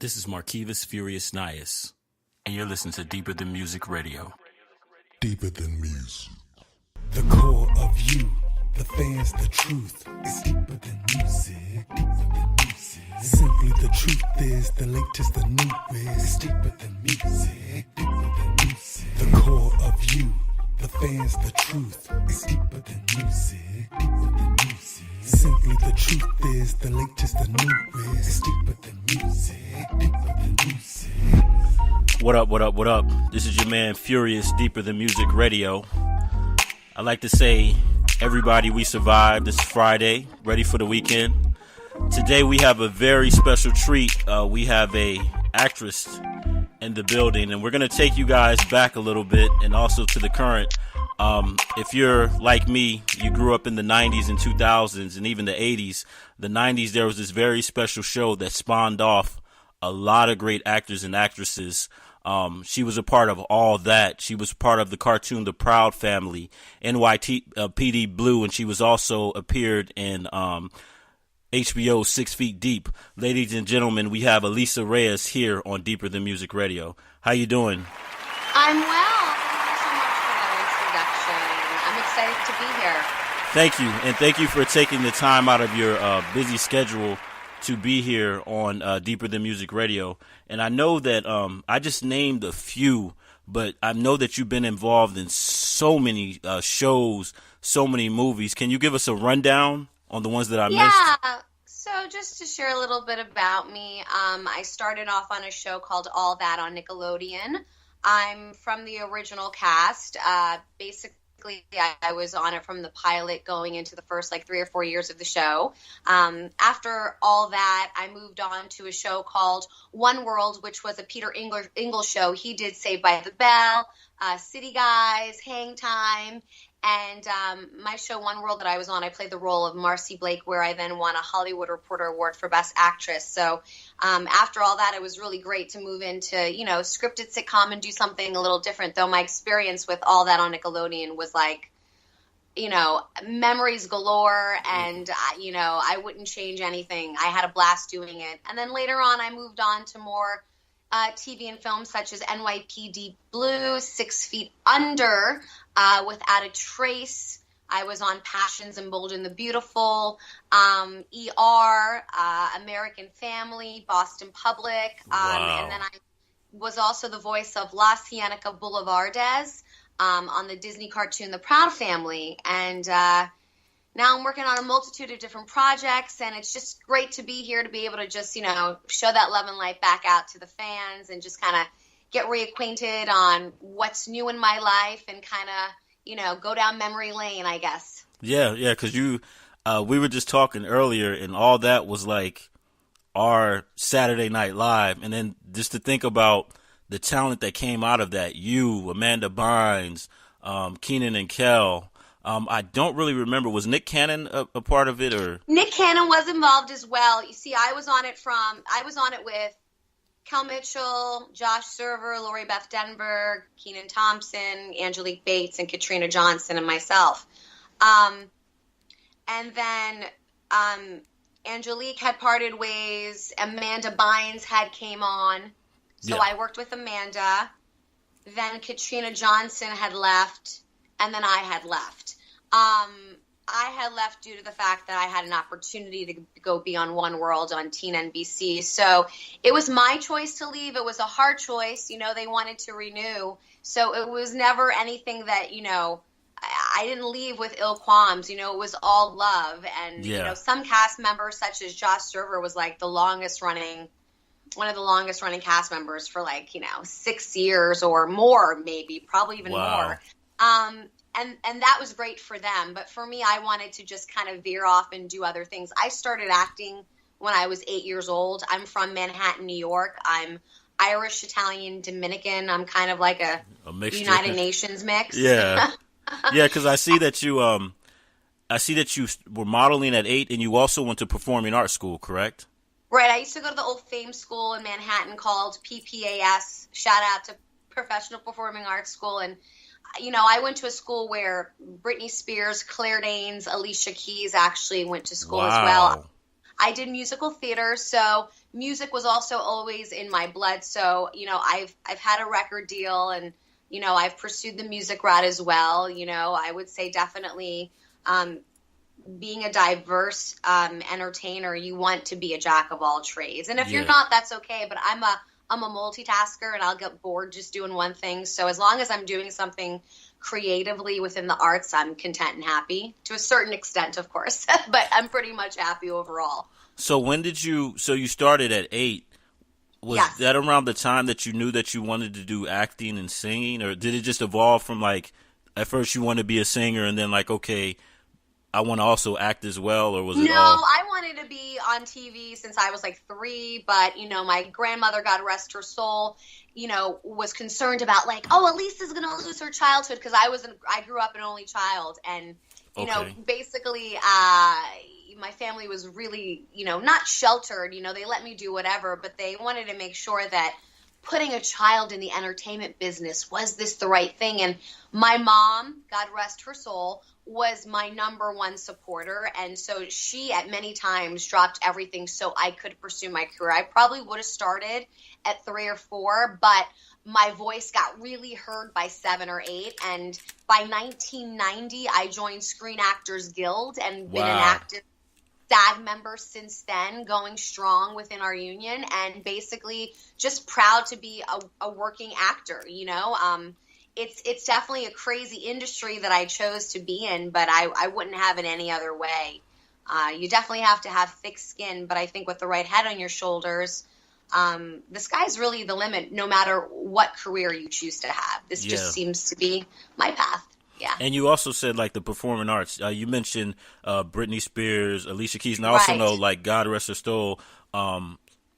This is Marquivas Furious Nias, and you're listening to Deeper Than Music Radio. Deeper than music. The core of you, the fans, the truth is deeper than music. Deeper than music. Simply the truth is the latest, the newest. Deeper than music. Deeper than music. The core of you, the fans, the truth is deeper than music. Deeper than music. Simply the truth is the latest, the newest. Deeper than music. Deeper than music. What up, what up, what up? This is your man Furious, Deeper Than Music Radio. I like to say, everybody, we survived. This is Friday, ready for the weekend. Today we have a very special treat. We have a actress in the building, and we're going to take you guys back a little bit and also to the current. If you're like me, you grew up in the 90s and 2000s and even the 80s. The 90s, there was this very special show that spawned off a lot of great actors and actresses. She was a part of all that. She was part of the cartoon The Proud Family, NYPD Blue, and she was also appeared in HBO's 6 Feet Deep. Ladies and gentlemen, we have Alisa Reyes here on Deeper Than Music Radio. How you doing? I'm well. Thank you so much for that introduction. I'm excited to be here. Thank you, and thank you for taking the time out of your busy schedule to be here on Deeper Than Music Radio. And I know that I just named a few, but I know that you've been involved in so many shows, so many movies. Can you give us a rundown on the ones that I missed? Yeah. So just to share a little bit about me, I started off on a show called All That on Nickelodeon. I'm from the original cast. Basically, I was on it from the pilot going into the first 3 or 4 years of the show. After all that, I moved on to a show called One World, which was a Peter Engel show. He did Saved by the Bell, City Guys, Hang Time. And my show, One World, that I was on, I played the role of Marcy Blake, where I then won a Hollywood Reporter Award for Best Actress. So after all that, it was really great to move into, scripted sitcom and do something a little different, though my experience with All That on Nickelodeon was memories galore, and, I wouldn't change anything. I had a blast doing it. And then later on, I moved on to more TV and film such as NYPD Blue, 6 Feet Under, Without a Trace. I was on Passions and Bold and the Beautiful, ER, American Family, Boston Public, Wow. and then I was also the voice of LaCienega Boulevardez on the Disney cartoon The Proud Family, and now I'm working on a multitude of different projects, and it's just great to be here to be able to just, show that love and light back out to the fans and just kind of get reacquainted on what's new in my life and kind of, go down memory lane, I guess. Yeah, because we were just talking earlier, and all that was like our Saturday Night Live, and then just to think about the talent that came out of that, you, Amanda Bynes, Keenan and Kel. I don't really remember. Was Nick Cannon a part of it, or? Nick Cannon was involved as well. You see, I was on it with Kel Mitchell, Josh Server, Lori Beth Denberg, Keenan Thompson, Angelique Bates, and Katrina Johnson, and myself. And then Angelique had parted ways. Amanda Bynes had came on. So yeah. I worked with Amanda. Then Katrina Johnson had left. And then I had left. I had left due to the fact that I had an opportunity to go be on One World on Teen NBC. So it was my choice to leave. It was a hard choice. They wanted to renew. So it was never anything that, I didn't leave with ill qualms. It was all love. And, some cast members, such as Josh Server, was one of the longest running cast members for 6 years or more, maybe, probably even more. And that was great for them. But for me, I wanted to just kind of veer off and do other things. I started acting when I was 8 years old. I'm from Manhattan, New York. I'm Irish, Italian, Dominican. I'm kind of like a United Nations mix. Yeah. Yeah, because I see that you were modeling at 8, and you also went to performing arts school, correct? Right. I used to go to the old Fame School in Manhattan called PPAS. Shout out to Professional Performing Arts School. And I went to a school where Britney Spears, Claire Danes, Alicia Keys actually went to school as well. I did musical theater, so music was also always in my blood. So, I've had a record deal, and, I've pursued the music route as well. I would say definitely, being a diverse entertainer, you want to be a jack of all trades. And if you're not, that's okay. But I'm a multitasker, and I'll get bored just doing one thing. So as long as I'm doing something creatively within the arts, I'm content and happy to a certain extent, of course. But I'm pretty much happy overall. So you started at 8. Was that around the time that you knew that you wanted to do acting and singing, or did it just evolve from like, at first you wanted to be a singer and then like, okay, I want to also act as well, or was it all? No, I wanted to be on TV since I was like 3, but, my grandmother, God rest her soul, was concerned about like, oh, Alisa's going to lose her childhood, because I grew up an only child, and, basically, my family was really, not sheltered, they let me do whatever, but they wanted to make sure that putting a child in the entertainment business, was this the right thing? And my mom, God rest her soul, was my number one supporter. And so she at many times dropped everything so I could pursue my career. I probably would have started at 3 or 4, but my voice got really heard by 7 or 8. And by 1990, I joined Screen Actors Guild and been an active SAG member since then, going strong within our union, and basically just proud to be a working actor. It's definitely a crazy industry that I chose to be in, but I wouldn't have it any other way. You definitely have to have thick skin, but I think with the right head on your shoulders, the sky's really the limit, no matter what career you choose to have. This just seems to be my path. Yeah. And you also said like the performing arts. You mentioned Britney Spears, Alicia Keys, and I also know, like, God rest her soul,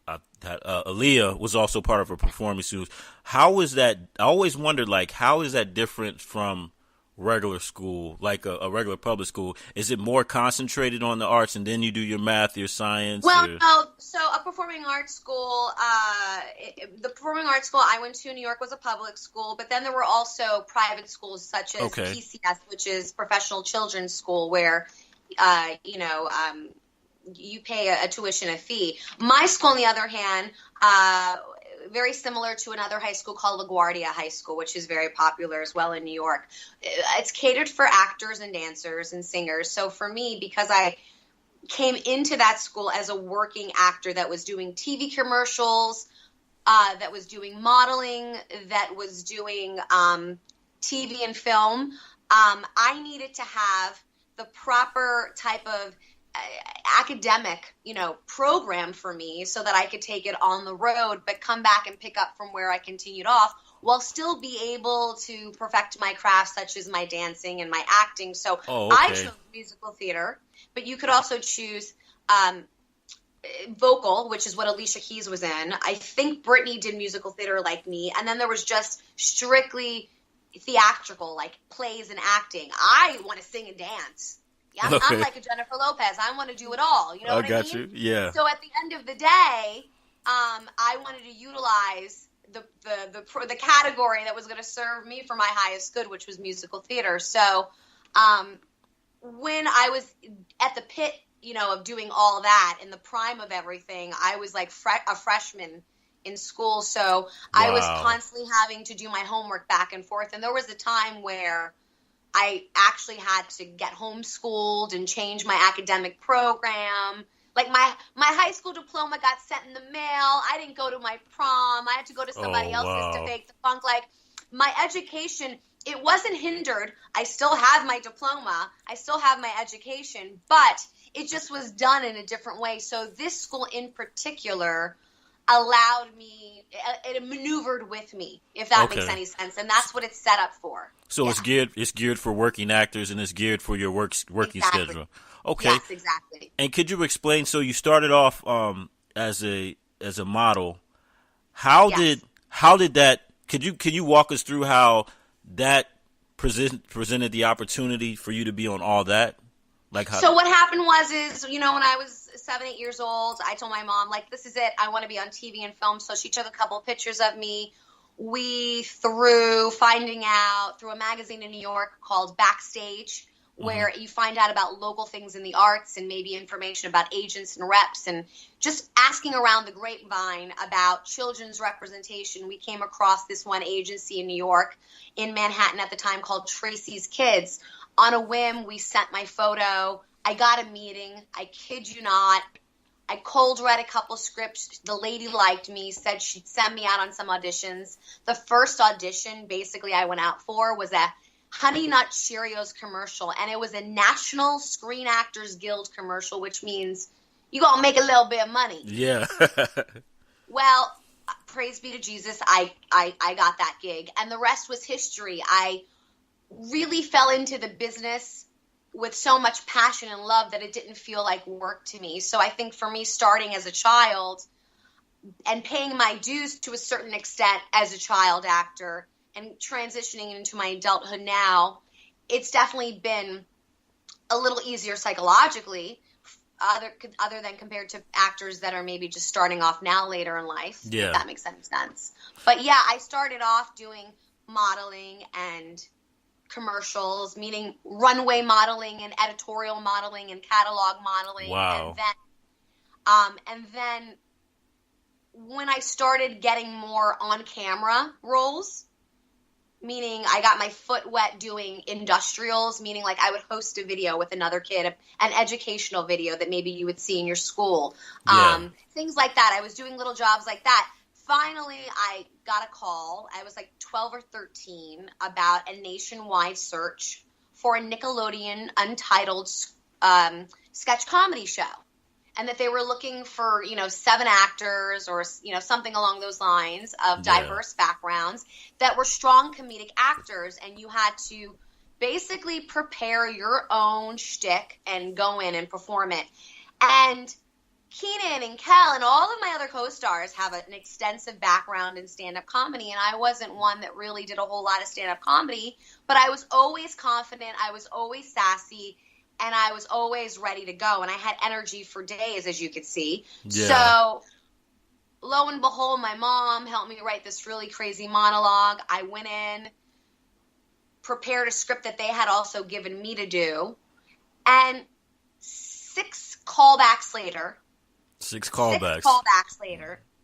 Aaliyah was also part of her performing suits. How is that? I always wondered, like, how is that different from regular school, like a regular public school? Is it more concentrated on the arts, and then you do your math, your science? Well, no. So a performing arts school, the performing arts school I went to in New York was a public school, but then there were also private schools such as PCS, which is Professional Children's School, where, you pay a tuition, a fee. My school, on the other hand, very similar to another high school called LaGuardia High School, which is very popular as well in New York. It's catered for actors and dancers and singers. So for me, because I came into that school as a working actor that was doing TV commercials, that was doing modeling, that was doing TV and film, I needed to have the proper type of academic, program for me so that I could take it on the road, but come back and pick up from where I continued off, while still be able to perfect my craft, such as my dancing and my acting. So I chose musical theater, but you could also choose vocal, which is what Alicia Keys was in. I think Britney did musical theater like me, and then there was just strictly theatrical, like plays and acting. I want to sing and dance. Yeah, I'm like a Jennifer Lopez. I want to do it all. You know what I mean? I got you. Yeah. So at the end of the day, I wanted to utilize the category that was going to serve me for my highest good, which was musical theater. So when I was at the pit, of doing all that in the prime of everything, I was like a freshman in school. So I was constantly having to do my homework back and forth. And there was a time where I actually had to get homeschooled and change my academic program. Like my high school diploma got sent in the mail. I didn't go to my prom. I had to go to somebody else's to fake the funk. Like, my education, it wasn't hindered. I still have my diploma. I still have my education, but it just was done in a different way. So this school in particular allowed me, it maneuvered with me, if that makes any sense. And that's what it's set up for. So it's geared for working actors, and it's geared for your working schedule. Okay. Yes, exactly. And could you explain, so you started off as a model. How did that, could you walk us through how that presented the opportunity for you to be on all that? So what happened was when I was 7, 8 years old, I told my mom, like, this is it. I want to be on TV and film. So she took a couple of pictures of me. Through finding out through a magazine in New York called Backstage, where you find out about local things in the arts and maybe information about agents and reps, and just asking around the grapevine about children's representation. We came across this one agency in New York, in Manhattan at the time, called Tracy's Kids. On a whim, we sent my photo. I got a meeting. I kid you not. I cold read a couple scripts. The lady liked me, said she'd send me out on some auditions. The first audition basically I went out for was a Honey Nut Cheerios commercial, and it was a National Screen Actors Guild commercial, which means you gonna make a little bit of money. Yeah. Well, praise be to Jesus, I got that gig, and the rest was history. I really fell into the business with so much passion and love that it didn't feel like work to me. So I think for me, starting as a child and paying my dues to a certain extent as a child actor and transitioning into my adulthood now, it's definitely been a little easier psychologically, other than compared to actors that are maybe just starting off now later in life. Yeah. If that makes any sense. But yeah, I started off doing modeling and commercials, meaning runway modeling and editorial modeling and catalog modeling. Wow. And then when I started getting more on-camera roles, meaning I got my foot wet doing industrials, meaning like I would host a video with another kid, an educational video that maybe you would see in your school. Things like that. I was doing little jobs like that. Finally, I got a call. I was like 12 or 13 about a nationwide search for a Nickelodeon untitled sketch comedy show. And that they were looking for, 7 actors or, something along those lines of diverse backgrounds that were strong comedic actors. And you had to basically prepare your own shtick and go in and perform it. And Keenan and Kel and all of my other co-stars have an extensive background in stand-up comedy, and I wasn't one that really did a whole lot of stand-up comedy, but I was always confident, I was always sassy, and I was always ready to go, and I had energy for days, as you could see. Yeah. So, lo and behold, my mom helped me write this really crazy monologue. I went in, prepared a script that they had also given me to do, and 6 callbacks later,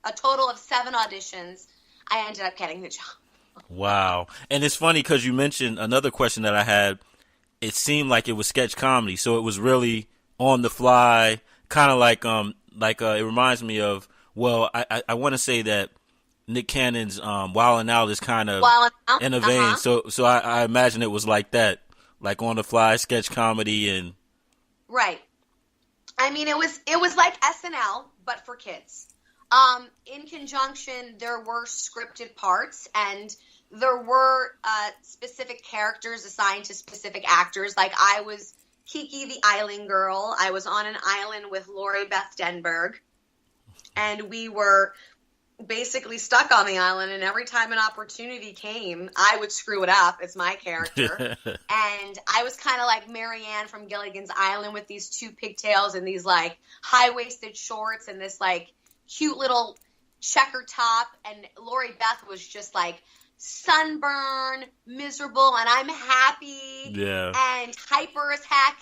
a total of 7 auditions, I ended up getting the job. Wow. And it's funny because you mentioned another question that I had. It seemed like it was sketch comedy, so it was really on the fly, kind of like it reminds me of, well, I want to say that Nick Cannon's Wildin' Out is kind of in a vein, so I imagine it was like that, like on the fly sketch comedy and right. I mean, it was like SNL, but for kids. In conjunction, there were scripted parts, and there were specific characters assigned to specific actors. Like, I was Kiki the Island Girl. I was on an island with Lori Beth Denberg, and we were basically stuck on the island, and every time an opportunity came, I would screw it up. It's my character. And I was kind of like Marianne from Gilligan's Island with these 2 pigtails and these like high-waisted shorts and this like cute little checker top, and Lori Beth was just like sunburn, miserable, and I'm happy and hyper as heck.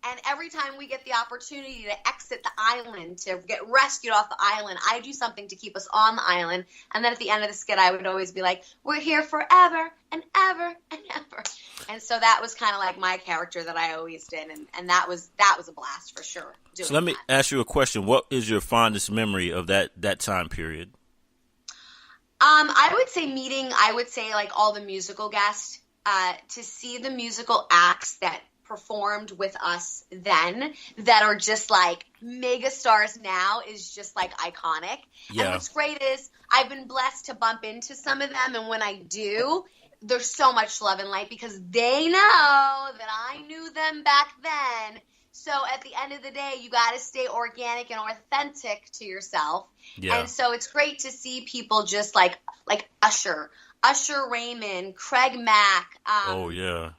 And every time we get the opportunity to exit the island, to get rescued off the island, I do something to keep us on the island. And then at the end of the skit, I would always be like, we're here forever and ever and ever. And so that was kind of like my character that I always did. And that was a blast for sure. So let me ask you a question. What is your fondest memory of that time period? I would say like all the musical guests, to see the musical acts that performed with us then that are just like mega stars now is just like iconic. Yeah. And what's great is I've been blessed to bump into some of them, and when I do, there's so much love and light because they know that I knew them back then. So at the end of the day, you got to stay organic and authentic to yourself. Yeah. And so it's great to see people just like Usher Raymond, Craig Mack. Oh yeah.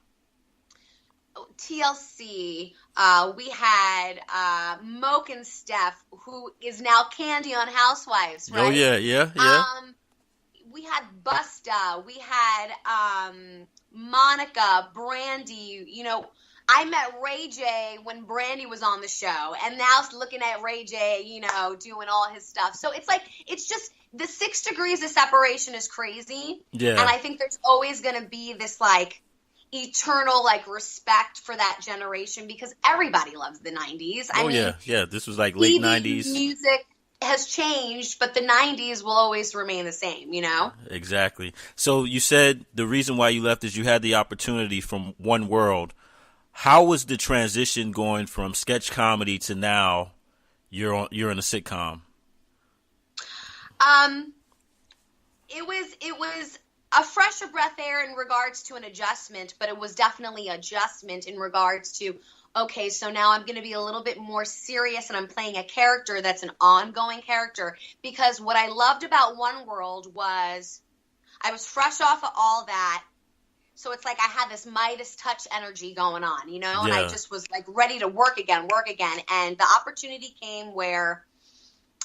TLC, we had Moke and Steph, who is now Candy on Housewives, right? Oh, yeah. We had Busta, we had Monica, Brandy, I met Ray J when Brandy was on the show, and now looking at Ray J, doing all his stuff. So it's just the 6 degrees of separation is crazy. Yeah. And I think there's always going to be this like eternal like respect for that generation because everybody loves the 90s. I mean, yeah. This was like late TV 90s. Music has changed, but the 90s will always remain the same, Exactly. So you said the reason why you left is you had the opportunity from One World. How was the transition going from sketch comedy to now you're in a sitcom? It was a fresh breath air in regards to an adjustment, but it was definitely adjustment in regards to, okay, so now I'm going to be a little bit more serious and I'm playing a character that's an ongoing character, because what I loved about One World was I was fresh off of all that. So it's like I had this Midas touch energy going on, and I just was like ready to work again. And the opportunity came where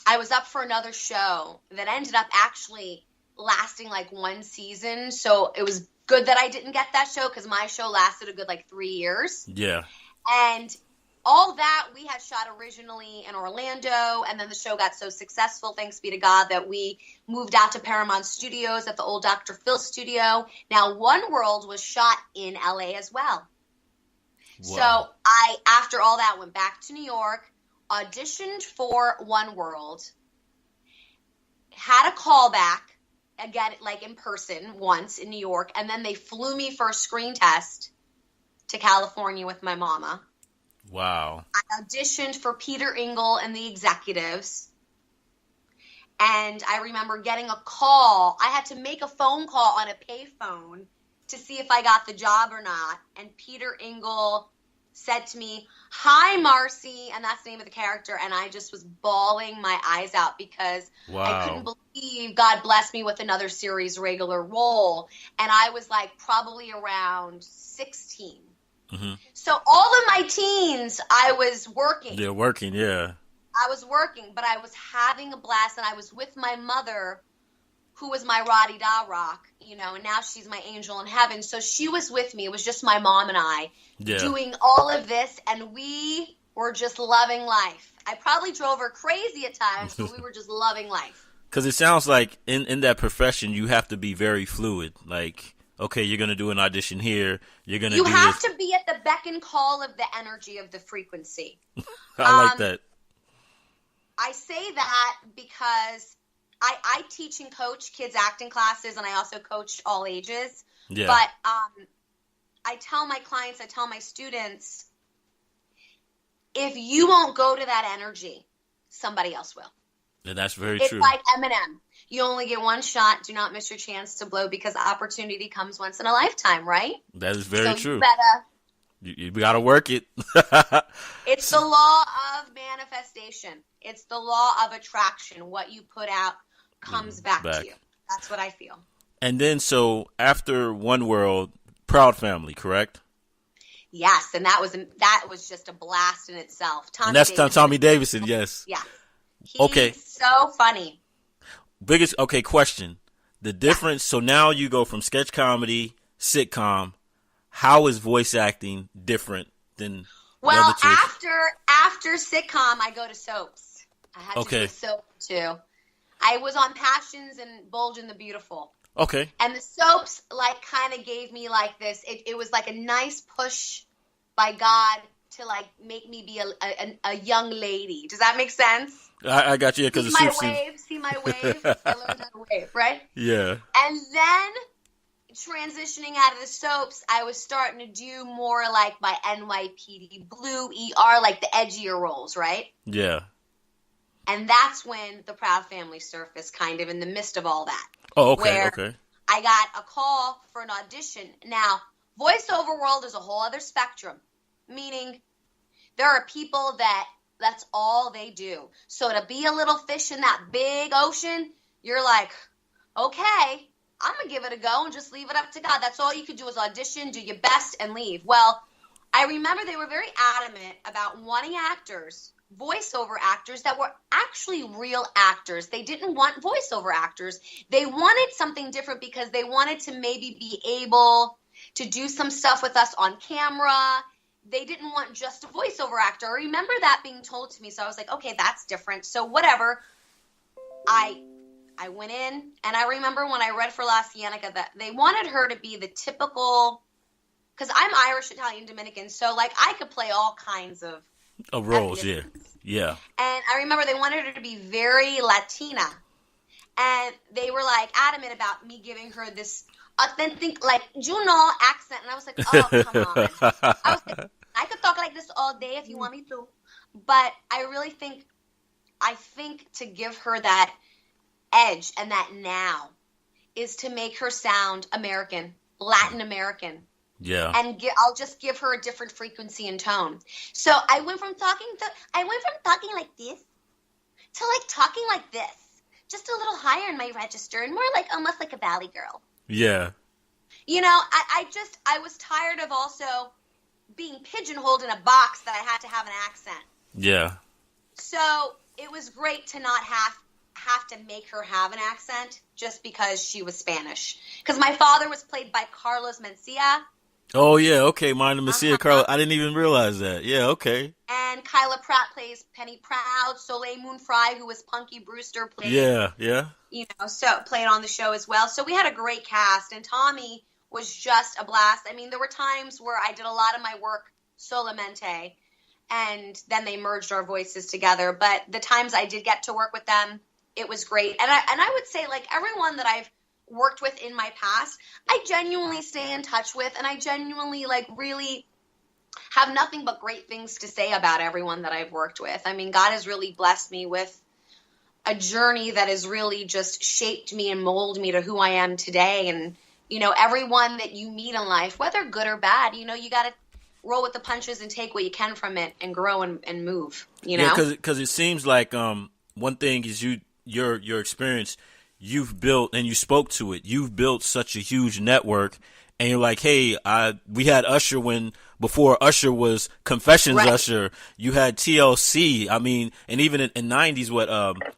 I was up for another show that ended up actually lasting like 1 season. So it was good that I didn't get that show because my show lasted a good like 3 years. Yeah. And all that we had shot originally in Orlando, and then the show got so successful, thanks be to God, that we moved out to Paramount Studios at the old Dr. Phil studio. Now, One World was shot in LA as well. Wow. So I, after all that, went back to New York, auditioned for One World, had a callback, again, like in person once in New York, and then they flew me for a screen test to California with my mama. Wow. I auditioned for Peter Engel and the Executives. And I remember getting a call. I had to make a phone call on a payphone to see if I got the job or not. And Peter Engel said to me, "Hi, Marcy," and that's the name of the character. And I just was bawling my eyes out because I couldn't believe God blessed me with another series regular role. And I was like probably around 16. Mm-hmm. So all of my teens, I was working. You're working, yeah. I was working, but I was having a blast, and I was with my mother, who was my Roddy-Da Rock, and now she's my angel in heaven. So she was with me. It was just my mom and I doing all of this, and we were just loving life. I probably drove her crazy at times, but we were just loving life. Because it sounds like in that profession, you have to be very fluid, like... Okay, you're going to do an audition here. You're going to do this. You have to be at the beck and call of the energy of the frequency. I like that. I say that because I teach and coach kids' acting classes, and I also coach all ages. Yeah. But I tell my clients, I tell my students, if you won't go to that energy, somebody else will. And that's very true. It's like Eminem. You only get one shot. Do not miss your chance to blow because opportunity comes once in a lifetime, right? That is very true. You got to work it. It's the law of manifestation. It's the law of attraction. What you put out comes back to you. That's what I feel. And then, so after One World, Proud Family, correct? Yes, and that was just a blast in itself. Tommy Davidson, yes. Yeah. He's so funny. Question. The difference, so now you go from sketch comedy, sitcom. How is voice acting different than the other two? After sitcom, I go to soaps. I had to do a soap too. I was on Passions and Bulge and the Beautiful. Okay. And the soaps kind of gave me this. It was like a nice push by God to make me be a young lady. Does that make sense? I got you. Because See my wave. I learned how to wave, right? Yeah. And then transitioning out of the soaps, I was starting to do more like my NYPD Blue, ER, like the edgier roles, right? Yeah. And that's when the Proud Family surfaced, kind of in the midst of all that. Oh, okay, where I got a call for an audition. Now, voiceover world is a whole other spectrum, meaning there are people that's all they do. So to be a little fish in that big ocean, you're like, okay, I'm going to give it a go and just leave it up to God. That's all you could do is audition, do your best, and leave. Well, I remember they were very adamant about wanting actors, voiceover actors that were actually real actors. They didn't want voiceover actors. They wanted something different because they wanted to maybe be able to do some stuff with us on camera they didn't want just a voiceover actor. I remember that being told to me. So I was like, okay, that's different. So whatever. I went in, and I remember when I read for LaCienega that they wanted her to be the typical, because I'm Irish, Italian, Dominican, so like I could play all kinds of roles, yeah. And I remember they wanted her to be very Latina, and they were like adamant about me giving her this authentic, like, Juno accent, and I was like, oh, come on. I was like, I could talk like this all day if you want me to, but I really think, to give her that edge and that now is to make her sound American, Latin American. Yeah. And I'll just give her a different frequency and tone. So I went from talking like this to like talking like this, just a little higher in my register and more like almost like a valley girl. Yeah. You know, I was tired of also being pigeonholed in a box that I had to have an accent. Yeah. So it was great to not have to make her have an accent just because she was Spanish. Because my father was played by Carlos Mencia. Oh, yeah, okay, Minor Mencia, Carlos. I didn't even realize that. Yeah, okay. And Kyla Pratt plays Penny Proud. Soleil Moon Frye, who was Punky Brewster, played. Yeah. You know, so played on the show as well. So we had a great cast, and Tommy was just a blast. I mean, there were times where I did a lot of my work solamente, and then they merged our voices together. But the times I did get to work with them, it was great. And I would say, like, everyone that I've worked with in my past, I genuinely stay in touch with, and I genuinely, like, really have nothing but great things to say about everyone that I've worked with. I mean, God has really blessed me with a journey that has really just shaped me and molded me to who I am today. And, you know, everyone that you meet in life, whether good or bad, you know, you got to roll with the punches and take what you can from it and grow and move, you know? Yeah, because it seems like one thing is your experience, you've built, and you spoke to it, you've built such a huge network, and you're like, hey, we had Usher before Usher was Confessions right. Usher, you had TLC, I mean, and even in 90s,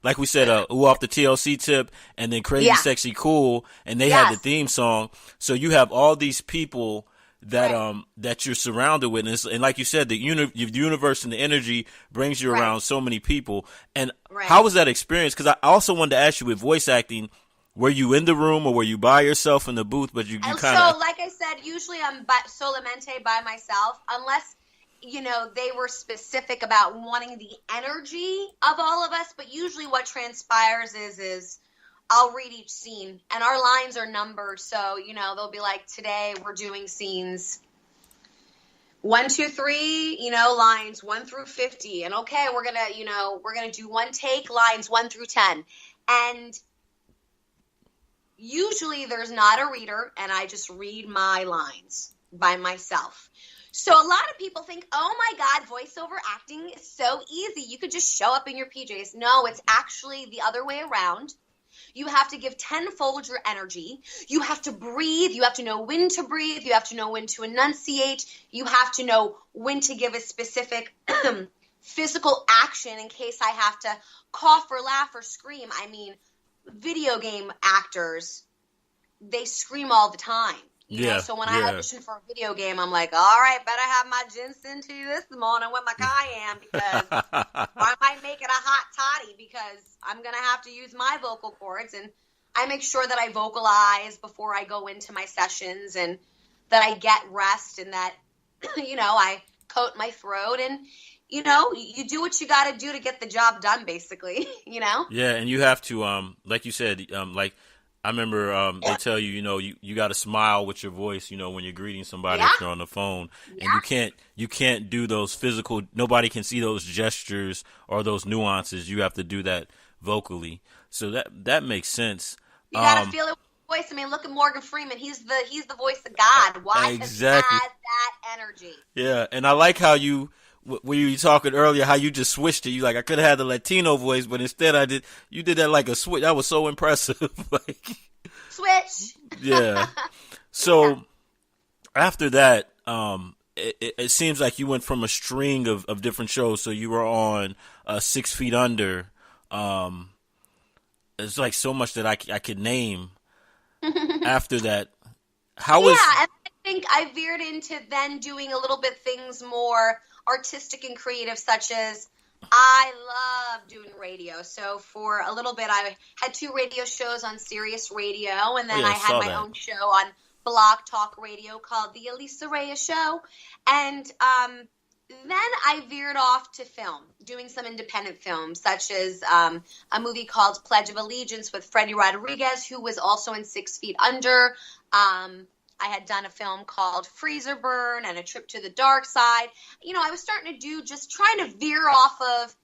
like we said, Ooh Off the TLC Tip, and then Crazy Sexy Cool, and they had the theme song, so you have all these people that right. That you're surrounded with, and like you said, the universe and the energy brings you around so many people. And how was that experience? Because I also wanted to ask you, with voice acting, were you in the room or were you by yourself in the booth? But you kind of, so like I said, usually I'm solamente by myself, unless, you know, they were specific about wanting the energy of all of us. But usually what transpires is I'll read each scene, and our lines are numbered. So, you know, they'll be like, today we're doing scenes 1, 2, 3, you know, lines 1 through 50. And okay, we're going to do one take, lines 1 through 10. And usually there's not a reader, and I just read my lines by myself. So a lot of people think, oh my God, voiceover acting is so easy. You could just show up in your PJs. No, it's actually the other way around. You have to give tenfold your energy. You have to breathe. You have to know when to breathe. You have to know when to enunciate. You have to know when to give a specific physical action in case I have to cough or laugh or scream. I mean, video game actors, they scream all the time. You know? So when I audition for a video game, I'm like, all right, better have my ginseng tea this morning with my cayenne, because I might make it a hot toddy, because I'm going to have to use my vocal cords. And I make sure that I vocalize before I go into my sessions, and that I get rest, and that, you know, I coat my throat, and, you know, you do what you got to do to get the job done, basically, you know? Yeah, and you have to, like you said, like, I remember they tell you, you know, you got to smile with your voice, you know, when you're greeting somebody if you're on the phone, and you can't do those physical. Nobody can see those gestures or those nuances. You have to do that vocally. So that makes sense. You got to feel it with your voice. I mean, look at Morgan Freeman. He's the voice of God. Why? Exactly. He has that energy. Yeah, and I like how you. When you were talking earlier, how you just switched it. You like, I could have had the Latino voice, but instead you did that like a switch. That was so impressive. Like, switch. Yeah. So after that, it seems like you went from a string of different shows. So you were on 6 Feet Under. It's like so much that I could name after that. And I think think I veered into then doing a little bit things more artistic and creative, such as I love doing radio. So for a little bit, I had 2 radio shows on Sirius Radio, and then I had my own show on Blog Talk Radio called The Alisa Reyes Show. And then I veered off to film, doing some independent films, such as a movie called Pledge of Allegiance with Freddie Rodriguez, who was also in 6 Feet Under. I had done a film called Freezer Burn and A Trip to the Dark Side. You know, I was starting to do, just trying to veer off of,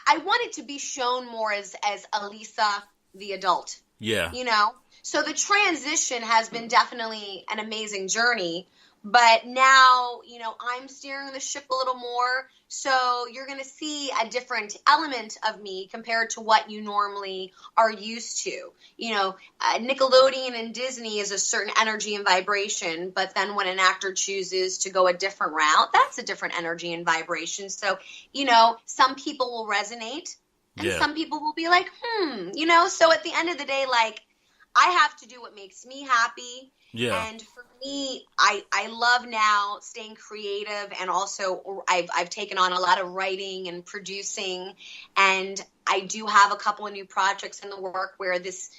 I wanted to be shown more as Alisa, the adult. Yeah. You know? So the transition has been definitely an amazing journey. But now, you know, I'm steering the ship a little more. So you're going to see a different element of me compared to what you normally are used to. You know, Nickelodeon and Disney is a certain energy and vibration. But then when an actor chooses to go a different route, that's a different energy and vibration. So, you know, some people will resonate and some people will be like, you know. So at the end of the day, like, I have to do what makes me happy. Yeah. And for me, I love now staying creative, and also I've taken on a lot of writing and producing, and I do have a couple of new projects in the work where this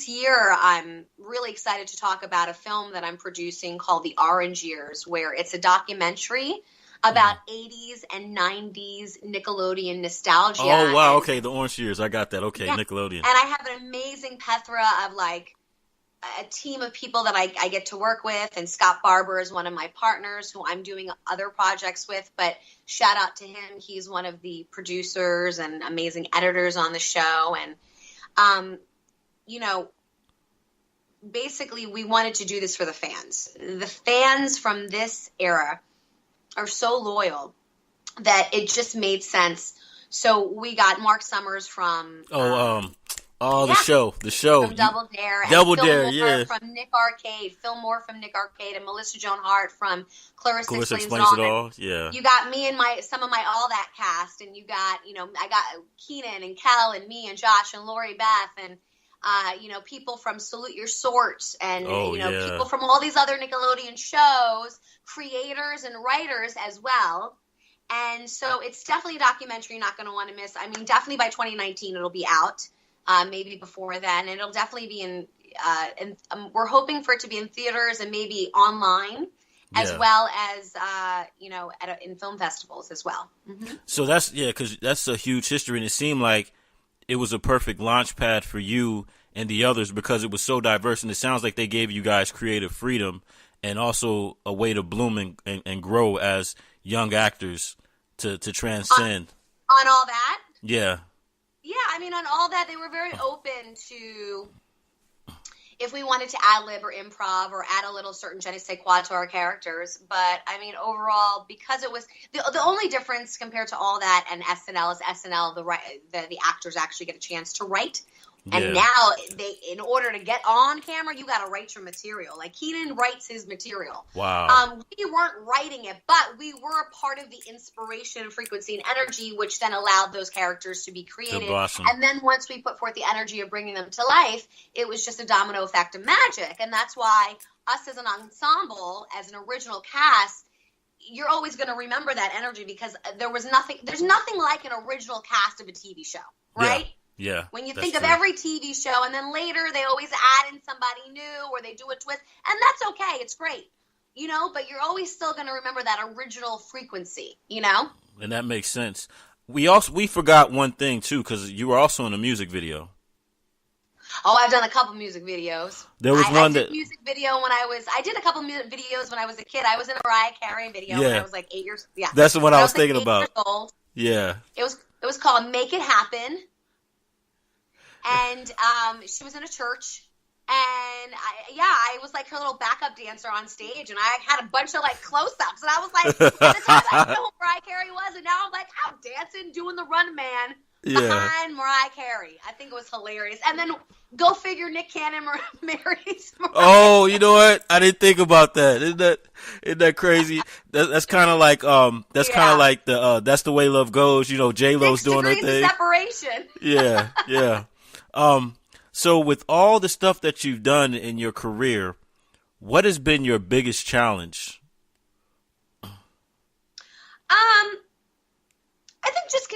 year I'm really excited to talk about a film that I'm producing called The Orange Years, where it's a documentary about 80s and 90s Nickelodeon nostalgia. Oh, wow. Okay, The Orange Years. I got that. Okay, yeah. Nickelodeon. And I have an amazing plethora of, like, a team of people that I get to work with, and Scott Barber is one of my partners who I'm doing other projects with, but shout out to him. He's one of the producers and amazing editors on the show. And, you know, basically we wanted to do this for the fans. The fans from this era are so loyal that it just made sense. So we got Mark Summers from... the show from Double Dare, and Double Phil Dare, Moore yeah, from Nick Arcade, Phil Moore from Nick Arcade, and Melissa Joan Hart from Clarissa Explains It All. Yeah, you got me and some of my All That cast, and you got, you know, I got Keenan and Kel and me and Josh and Lori Beth, and you know, people from Salute Your Sorts, and people from all these other Nickelodeon shows, creators and writers as well. And so it's definitely a documentary you're not going to want to miss. I mean, definitely by 2019 it'll be out. Maybe before then, and it'll definitely be in we're hoping for it to be in theaters and maybe online, as well as you know, in film festivals as well. Mm-hmm. So that's because that's a huge history, and it seemed like it was a perfect launch pad for you and the others because it was so diverse, and it sounds like they gave you guys creative freedom and also a way to bloom and grow as young actors to transcend. On all that? Yeah. Yeah, I mean, on all that, they were very open to if we wanted to ad lib or improv or add a little certain je ne sais quoi to our characters. But I mean, overall, because it was the only difference compared to all that and SNL is SNL, the actors actually get a chance to write. And now in order to get on camera, you got to write your material. Like, Keenan writes his material. Wow. We weren't writing it, but we were a part of the inspiration, frequency, and energy, which then allowed those characters to be created. And then once we put forth the energy of bringing them to life, it was just a domino effect of magic. And that's why us as an ensemble, as an original cast, you're always going to remember that energy because there's nothing like an original cast of a TV show, right? Yeah. When you think of every TV show, and then later they always add in somebody new or they do a twist, and that's okay. It's great, you know, but you're always still going to remember that original frequency, you know? And that makes sense. We forgot one thing, too, because you were also in a music video. Oh, I've done a couple music videos. There was I did music video I did a couple videos when I was a kid. I was in a Mariah Carey video when I was like 8 years. Yeah. That's the one I was thinking about. Old. Yeah. It was called Make It Happen. And she was in a church, and I was like her little backup dancer on stage, and I had a bunch of like close-ups, and I was like, at the time I didn't know who Mariah Carey was, and now I'm like, I'm dancing, doing the Run Man behind Mariah Carey. I think it was hilarious. And then go figure, Nick Cannon marries Mariah. Oh, you know what? I didn't think about that. Isn't that crazy? That's kind of like kind of like the That's the Way Love Goes. You know, J-Lo's doing her thing. Separation. Yeah. So with all the stuff that you've done in your career, What has been your biggest challenge? I think just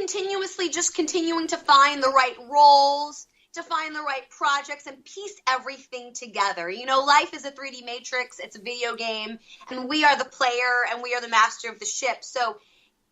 continuing to find the right roles, to find the right projects and piece everything together. You know, life is a 3D matrix. It's a video game, and we are the player and we are the master of the ship. So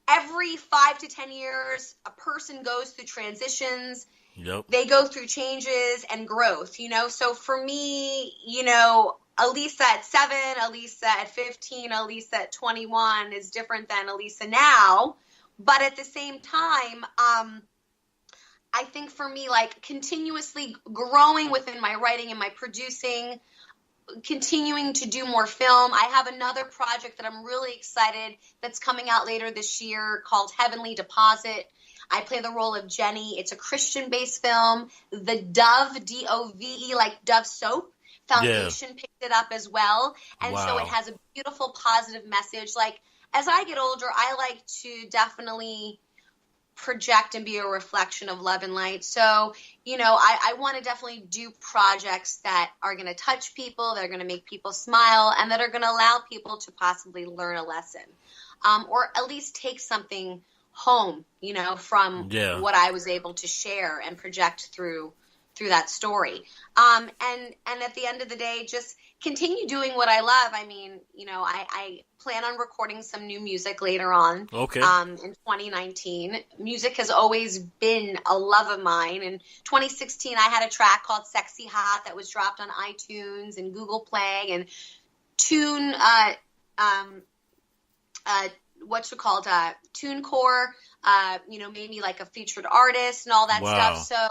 every 5 to 10 years, a person goes through transitions. Yep. They go through changes and growth, you know. So for me, you know, Alisa at 7, Alisa at 15, Alisa at 21 is different than Alisa now. But at the same time, I think for me, like, continuously growing within my writing and my producing, continuing to do more film. I have another project that I'm really excited that's coming out later this year called Heavenly Deposit. I play the role of Jenny. It's a Christian-based film. The Dove, D-O-V-E, like Dove Soap Foundation picked it up as well. And so it has a beautiful, positive message. Like, as I get older, I like to definitely project and be a reflection of love and light. So, you know, I want to definitely do projects that are going to touch people, that are going to make people smile, and that are going to allow people to possibly learn a lesson, or at least take something home, you know, from what I was able to share and project through that story. And at the end of the day, just continue doing what I love. I mean, you know, I plan on recording some new music later on. Okay. In 2019. Music has always been a love of mine. In 2016, I had a track called Sexy Hot that was dropped on iTunes and Google Play, and TuneCore, you know, made me like a featured artist and all that stuff. So,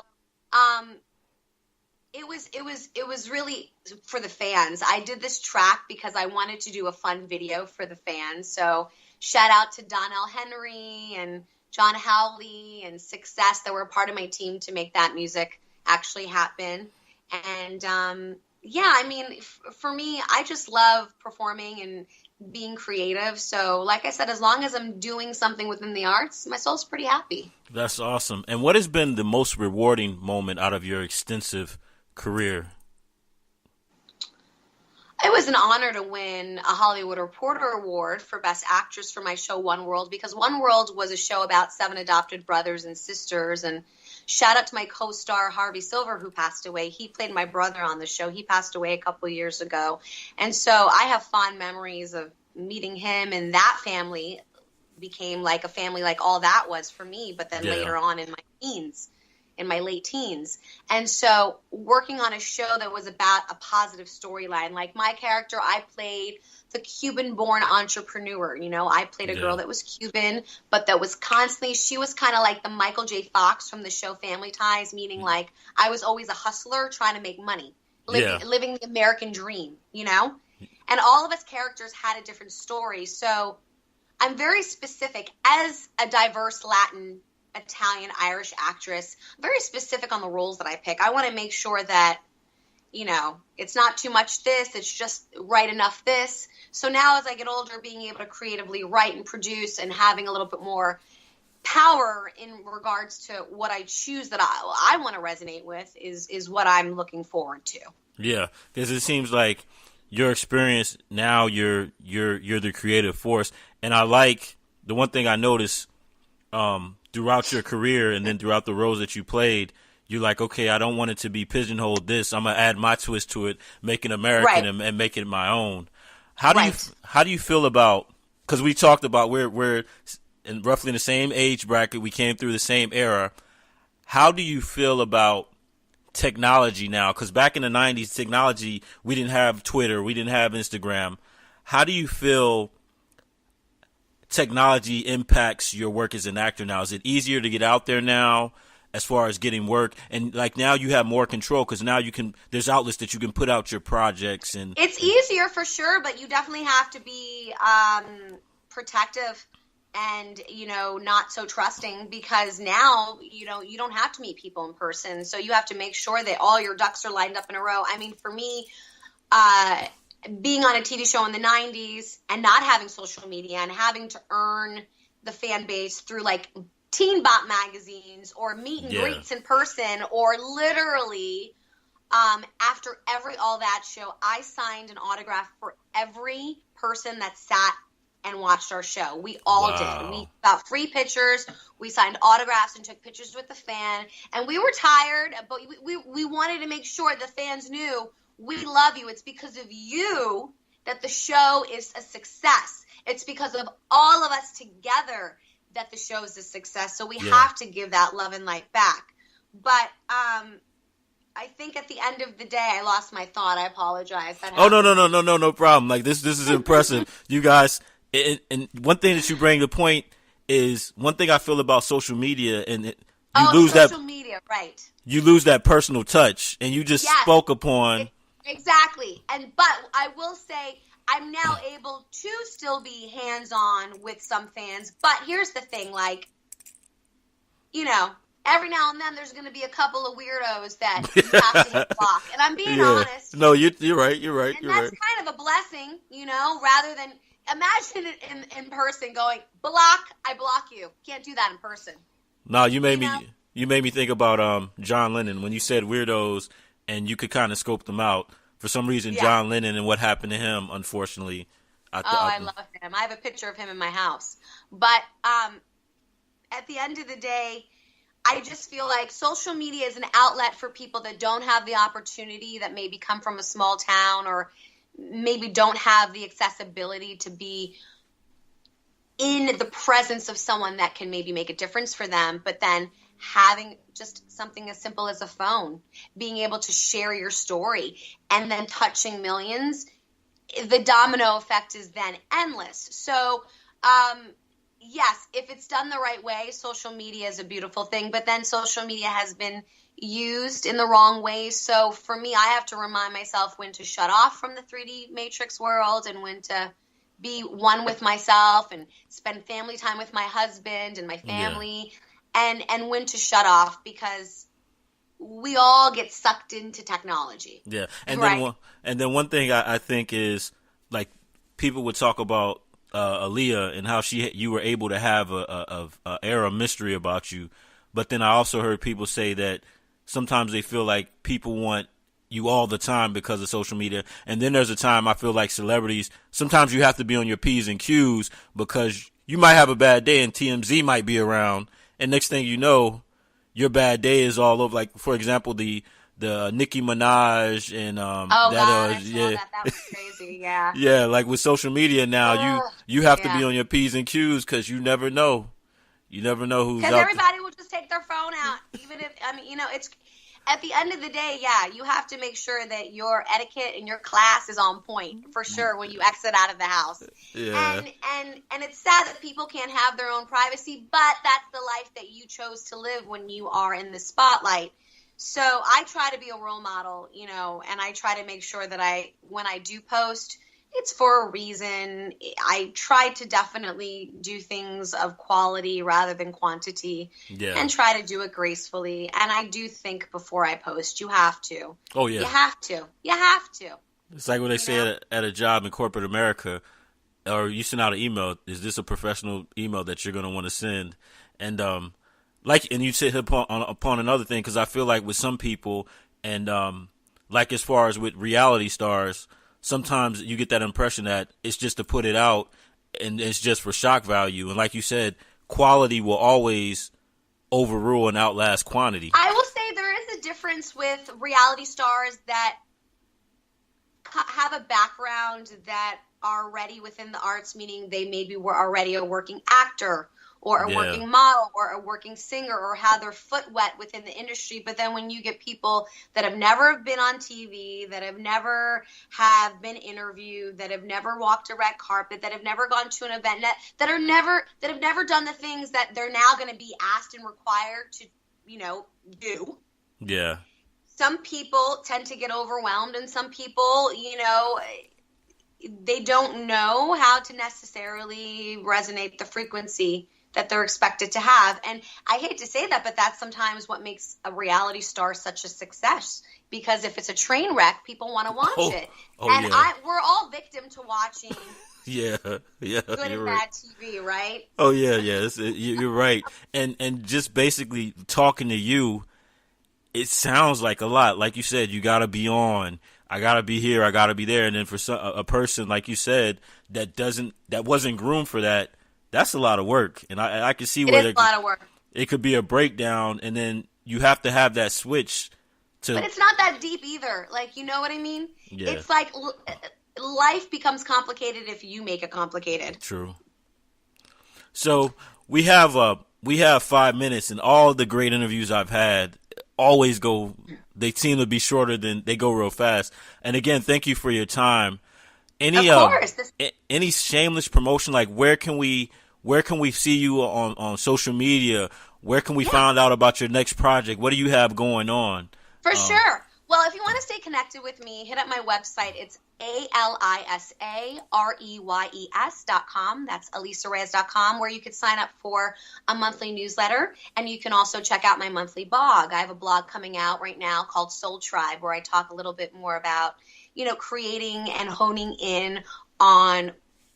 it was really for the fans. I did this track because I wanted to do a fun video for the fans. So shout out to Donnell Henry and John Howley and Success that were a part of my team to make that music actually happen. And, I mean, for me, I just love performing and being creative. So like I said, as long as I'm doing something within the arts, my soul's pretty happy. That's awesome. And what has been the most rewarding moment out of your extensive career? It was an honor to win a Hollywood Reporter Award for Best Actress for my show One World, because One World was a show about 7 adopted brothers and sisters. And shout out to my co-star Harvey Silver, who passed away. He played my brother on the show. He passed away a couple years ago. And so I have fond memories of meeting him, and that family became like a family like all that was for me, but then later on in my late teens. And so working on a show that was about a positive storyline, like my character, I played the Cuban-born entrepreneur. You know, I played a girl that was Cuban, but that was constantly, she was kind of like the Michael J. Fox from the show Family Ties, meaning like I was always a hustler trying to make money, living the American dream, you know? And all of us characters had a different story. So I'm very specific as a diverse Latin, Italian, Irish actress, very specific on the roles that I pick. I want to make sure that, you know, it's not too much this, it's just right enough this. So now as I get older, being able to creatively write and produce and having a little bit more power in regards to what I choose that I want to resonate with is what I'm looking forward to. Yeah, because it seems like your experience now, you're the creative force. And I like the one thing I noticed throughout your career and then throughout the roles that you played, you're like, okay, I don't want it to be pigeonholed this. I'm going to add my twist to it, make it American and make it my own. How do you feel about, because we talked about we're in roughly in the same age bracket, we came through the same era. How do you feel about technology now? Because back in the 90s, technology, we didn't have Twitter, we didn't have Instagram. How do you feel technology impacts your work as an actor now? Is it easier to get out there now as far as getting work? And like now you have more control because now there's outlets that you can put out your projects. And it's easier for sure, but you definitely have to be protective and, you know, not so trusting, because now, you know, you don't have to meet people in person. So you have to make sure that all your ducks are lined up in a row. I mean, for me, being on a TV show in the 90s and not having social media and having to earn the fan base through like Teen Bop magazines or meet and greets in person, or literally After all that show, I signed an autograph for every person that sat and watched our show. We all did. We got free pictures. We signed autographs and took pictures with the fan. And we were tired, but we wanted to make sure the fans knew we love you. It's because of you that the show is a success. It's because of all of us together that the show is a success. So we have to give that love and light back. But I think at the end of the day, I lost my thought. I apologize. No problem. Like this is impressive. You guys, and one thing that you bring to point is one thing I feel about social media, and you lose social media, right? You lose that personal touch, and you just spoke upon exactly. But I will say, I'm now able to still be hands-on with some fans. But here's the thing, like, every now and then there's going to be a couple of weirdos that you have to hit block. And I'm being honest. No, you're right. And that's kind of a blessing, rather than imagine it in person going, I block you. Can't do that in person. No, you made me think about John Lennon when you said weirdos and you could kind of scope them out. For some reason, John Lennon and what happened to him, unfortunately. I love him. I have a picture of him in my house. But at the end of the day, I just feel like social media is an outlet for people that don't have the opportunity, that maybe come from a small town or maybe don't have the accessibility to be in the presence of someone that can maybe make a difference for them. But then having just something as simple as a phone, being able to share your story and then touching millions, the domino effect is then endless. So, yes, if it's done the right way, social media is a beautiful thing, but then social media has been used in the wrong way. So for me, I have to remind myself when to shut off from the 3D Matrix world and when to be one with myself and spend family time with my husband and my family, and when to shut off, because we all get sucked into technology. Yeah. And then one thing I think is, like, people would talk about Aaliyah and how you were able to have a air of mystery about you. But then I also heard people say that sometimes they feel like people want you all the time because of social media. And then there's a time I feel like celebrities, sometimes you have to be on your P's and Q's because you might have a bad day and TMZ might be around. And next thing you know, your bad day is all over. Like, for example, the Nicki Minaj and that was crazy. Yeah, like with social media now, you have to be on your P's and Q's because you never know. You never know who's out there. Because everybody will just take their phone out, even if it's at the end of the day. Yeah, you have to make sure that your etiquette and your class is on point for sure when you exit out of the house. Yeah. And it's sad that people can't have their own privacy, but that's the life that you chose to live when you are in the spotlight. So I try to be a role model, and I try to make sure that when I do post, it's for a reason. I try to definitely do things of quality rather than quantity, and try to do it gracefully. And I do think before I post, you have to. Oh, yeah. You have to. It's like what they say at a job in corporate America, or you send out an email. Is this a professional email that you're going to want to send? And, and you sit upon another thing, because I feel like with some people, and like as far as with reality stars, sometimes you get that impression that it's just to put it out and it's just for shock value. And like you said, quality will always overrule and outlast quantity. I will say there is a difference with reality stars that have a background that are already within the arts, meaning they maybe were already a working actor or a working model or a working singer or had their foot wet within the industry. But then when you get people that have never been on TV, that have never have been interviewed, that have never walked a red carpet, that have never gone to an event, that have never done the things that they're now going to be asked and required to, do. Yeah. Some people tend to get overwhelmed, and some people, they don't know how to necessarily resonate the frequency that they're expected to have. And I hate to say that, but that's sometimes what makes a reality star such a success. Because if it's a train wreck, people want to watch it. And we're all victim to watching good and bad TV, right? Oh, yeah. You're right. And just basically talking to you, it sounds like a lot. Like you said, you got to be on. I got to be here. I got to be there. And then for a person, like you said, that wasn't groomed for that, that's a lot of work. And I can see where it is a lot of work. It could be a breakdown, and then you have to have that switch to. But it's not that deep either. Like, you know what I mean? Yeah. It's like life becomes complicated if you make it complicated. True. So we have 5 minutes, and all the great interviews I've had always they seem to be shorter than they go real fast. And again, thank you for your time. Of course. Any shameless promotion? Like, where can we see you on social media? Where can we find out about your next project? What do you have going on? For sure. Well, if you want to stay connected with me, hit up my website. It's AlisaReyes.com. That's AlisaReyes.com, where you could sign up for a monthly newsletter. And you can also check out my monthly blog. I have a blog coming out right now called Soul Tribe, where I talk a little bit more about, creating and honing in on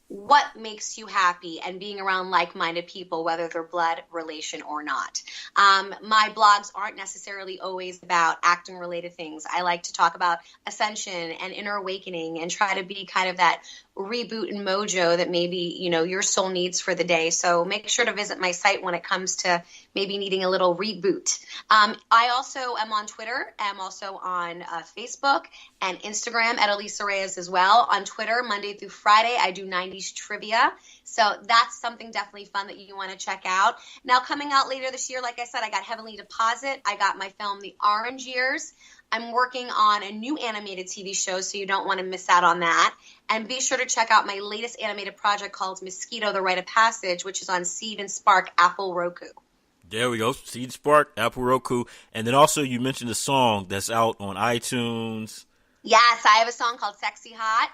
what makes you happy and being around like-minded people, whether they're blood relation or not. My blogs aren't necessarily always about acting-related things. I like to talk about ascension and inner awakening and try to be kind of that reboot and mojo that maybe, your soul needs for the day. So make sure to visit my site when it comes to maybe needing a little reboot. I also am on Twitter. I'm also on Facebook and Instagram at Alisa Reyes as well. On Twitter, Monday through Friday, I do 90s trivia. So that's something definitely fun that you want to check out. Now, coming out later this year, like I said, I got Heavenly Deposit. I got my film, The Orange Years. I'm working on a new animated TV show, so you don't want to miss out on that. And be sure to check out my latest animated project called Mosquito, The Rite of Passage, which is on Seed and Spark, Apple, Roku. There we go. Seed, Spark, Apple, Roku. And then also you mentioned a song that's out on iTunes. Yes, I have a song called Sexy Hot.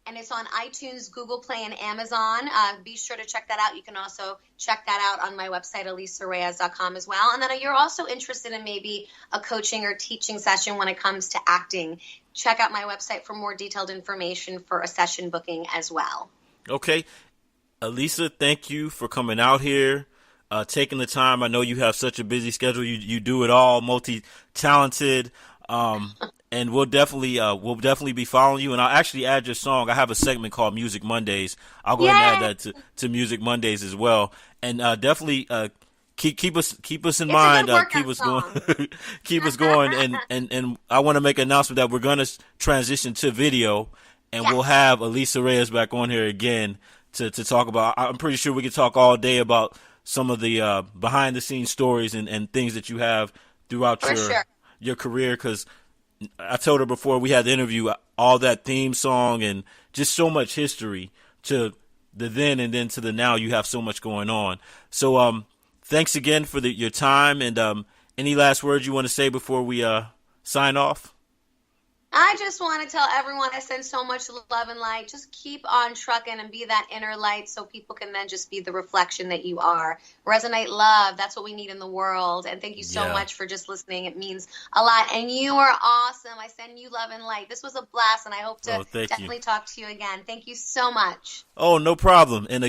And it's on iTunes, Google Play, and Amazon. Be sure to check that out. You can also check that out on my website, AlisaReyes.com as well. And then if you're also interested in maybe a coaching or teaching session when it comes to acting, check out my website for more detailed information for a session booking as well. Okay. Alisa, thank you for coming out here, taking the time. I know you have such a busy schedule. You do it all, multi-talented. And we'll definitely be following you. And I'll actually add your song. I have a segment called Music Mondays. I'll go ahead and add that to Music Mondays as well. And definitely keep us in mind. Keep us going. Keep us going. And I want to make an announcement that we're going to transition to video, and we'll have Alisa Reyes back on here again to talk about. I'm pretty sure we can talk all day about some of the behind the scenes stories and things that you have throughout your career, because I told her before we had the interview, all that theme song and just so much history to the then and then to the now. You have so much going on. So thanks again for your time. And any last words you want to say before we sign off? I just want to tell everyone I send so much love and light. Just keep on trucking and be that inner light so people can then just be the reflection that you are. Resonate love. That's what we need in the world. And thank you so much for just listening. It means a lot. And you are awesome. I send you love and light. This was a blast, and I hope to definitely talk to you again. Thank you so much. Oh, no problem. And